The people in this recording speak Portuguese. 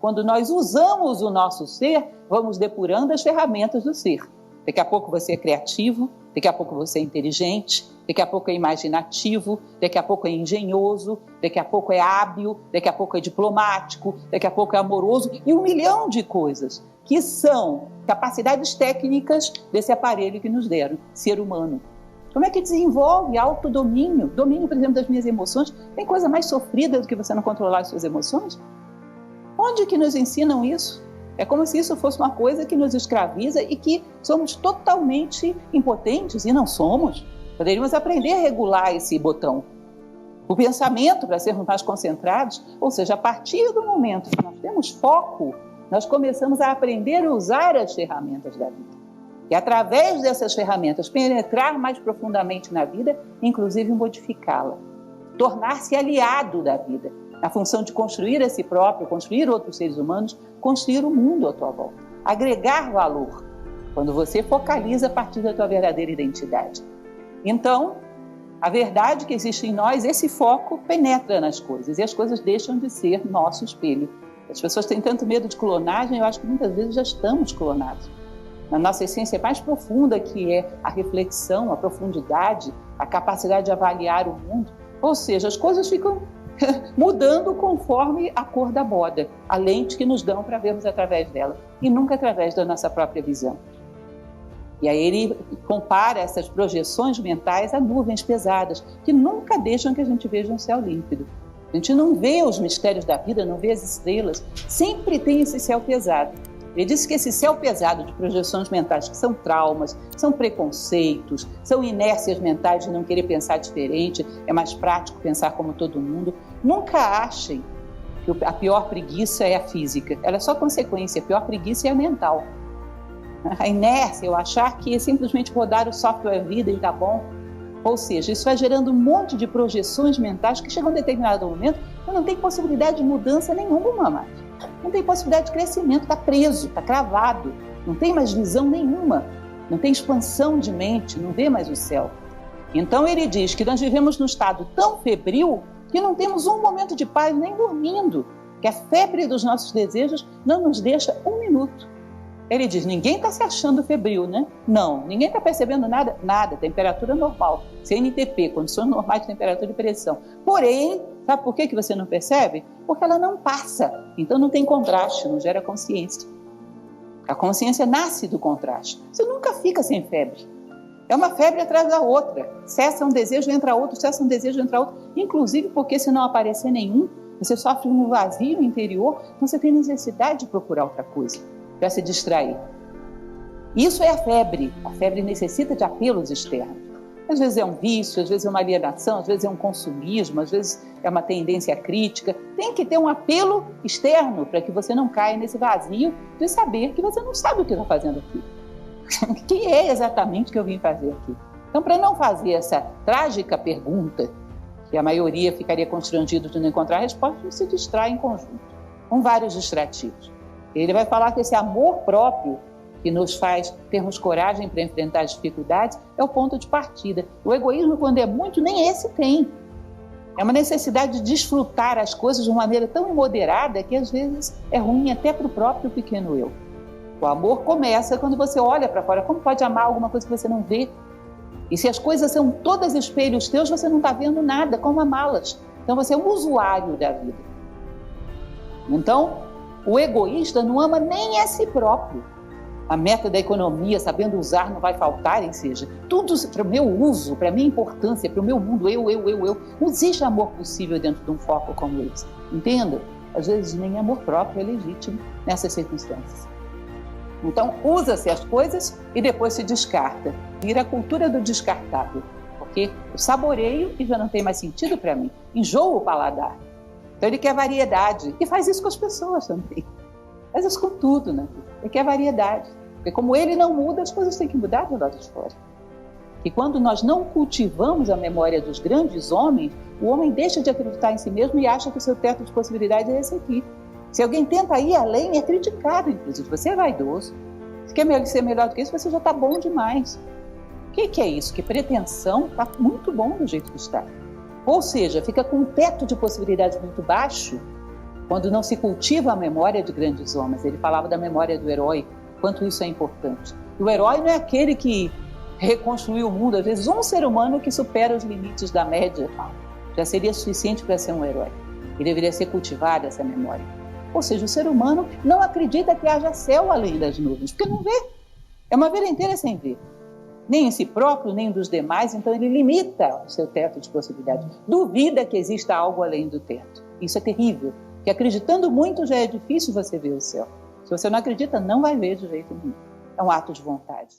quando nós usamos o nosso ser, vamos depurando as ferramentas do ser. Daqui a pouco você é criativo, daqui a pouco você é inteligente, daqui a pouco é imaginativo, daqui a pouco é engenhoso, daqui a pouco é hábil, daqui a pouco é diplomático, daqui a pouco é amoroso e 1 milhão de coisas que são capacidades técnicas desse aparelho que nos deram, ser humano. Como é que desenvolve autodomínio? Domínio, por exemplo, das minhas emoções. Tem coisa mais sofrida do que você não controlar as suas emoções? Onde que nos ensinam isso? É como se isso fosse uma coisa que nos escraviza e que somos totalmente impotentes, e não somos. Poderíamos aprender a regular esse botão. O pensamento, para sermos mais concentrados, ou seja, a partir do momento que nós temos foco, nós começamos a aprender a usar as ferramentas da vida. E através dessas ferramentas, penetrar mais profundamente na vida, inclusive modificá-la. Tornar-se aliado da vida, na função de construir a si próprio, construir outros seres humanos, construir o mundo à tua volta. Agregar valor, quando você focaliza a partir da tua verdadeira identidade. Então, a verdade que existe em nós, esse foco penetra nas coisas, e as coisas deixam de ser nosso espelho. As pessoas têm tanto medo de clonagem, eu acho que muitas vezes já estamos clonados. Na nossa essência mais profunda, que é a reflexão, a profundidade, a capacidade de avaliar o mundo. Ou seja, as coisas ficam mudando conforme a cor da boda, a lente que nos dão para vermos através dela, e nunca através da nossa própria visão. E aí ele compara essas projeções mentais a nuvens pesadas, que nunca deixam que a gente veja um céu límpido. A gente não vê os mistérios da vida, não vê as estrelas, sempre tem esse céu pesado. Ele disse que esse céu pesado de projeções mentais, que são traumas, são preconceitos, são inércias mentais de não querer pensar diferente, é mais prático pensar como todo mundo. Nunca achem que a pior preguiça é a física, ela é só consequência, a pior preguiça é a mental. A inércia, eu achar que é simplesmente rodar o software vida e tá bom. Ou seja, isso vai gerando um monte de projeções mentais que chegam a um determinado momento e não tem possibilidade de mudança nenhuma mais. Não tem possibilidade de crescimento, está preso, está cravado, não tem mais visão nenhuma, não tem expansão de mente, não vê mais o céu. Então ele diz que nós vivemos num estado tão febril que não temos um momento de paz nem dormindo, que a febre dos nossos desejos não nos deixa um minuto. Ele diz, ninguém está se achando febril, né? Não, ninguém está percebendo nada, temperatura normal, CNTP, condições normais de temperatura e pressão. Porém, sabe por que você não percebe? Porque ela não passa, então não tem contraste, não gera consciência. A consciência nasce do contraste. Você nunca fica sem febre. É uma febre atrás da outra. Cessa um desejo, entra outro, cessa um desejo, entra outro. Inclusive porque se não aparecer nenhum, você sofre um vazio interior, então você tem necessidade de procurar outra coisa para se distrair. Isso é a febre. A febre necessita de apelos externos. Às vezes é um vício, às vezes é uma alienação, às vezes é um consumismo, às vezes é uma tendência crítica. Tem que ter um apelo externo para que você não caia nesse vazio de saber que você não sabe o que está fazendo aqui. O que é exatamente o que eu vim fazer aqui? Então, para não fazer essa trágica pergunta, que a maioria ficaria constrangido de não encontrar a resposta, você se distrai em conjunto, com vários distrativos. Ele vai falar que esse amor próprio que nos faz termos coragem para enfrentar as dificuldades é o ponto de partida. O egoísmo, quando é muito, nem esse tem. É uma necessidade de desfrutar as coisas de uma maneira tão imoderada que às vezes é ruim até para o próprio pequeno eu. O amor começa quando você olha para fora. Como pode amar alguma coisa que você não vê? E se as coisas são todas espelhos teus, você não está vendo nada, como amá-las. Então você é um usuário da vida. Então, o egoísta não ama nem a si próprio. A meta da economia, sabendo usar, não vai faltar, ou seja, tudo para o meu uso, para a minha importância, para o meu mundo, eu. Não existe amor possível dentro de um foco como esse. Entenda? Às vezes nem amor próprio é legítimo nessas circunstâncias. Então, usa-se as coisas e depois se descarta. Vira a cultura do descartável. Porque eu saboreio e já não tem mais sentido para mim. Enjoo o paladar. Então ele quer variedade. E faz isso com as pessoas também. Faz isso com tudo, né? Ele quer variedade. Porque como ele não muda, as coisas têm que mudar do lado de fora. E quando nós não cultivamos a memória dos grandes homens, o homem deixa de acreditar em si mesmo e acha que o seu teto de possibilidades é esse aqui. Se alguém tenta ir além, é criticado, inclusive. Você é vaidoso. Se quer ser melhor do que isso, você já está bom demais. O que é isso? Que pretensão está muito bom do jeito que está. Ou seja, fica com um teto de possibilidades muito baixo quando não se cultiva a memória de grandes homens. Ele falava da memória do herói, quanto isso é importante. E o herói não é aquele que reconstruiu o mundo. Às vezes, um ser humano que supera os limites da média já seria suficiente para ser um herói. E deveria ser cultivada essa memória. Ou seja, o ser humano não acredita que haja céu além das nuvens, porque não vê. É uma vida inteira sem ver. Nem em si próprio, nem dos demais, então ele limita o seu teto de possibilidades. Duvida que exista algo além do teto. Isso é terrível, porque acreditando muito já é difícil você ver o céu. Se você não acredita, não vai ver de jeito nenhum. É um ato de vontade.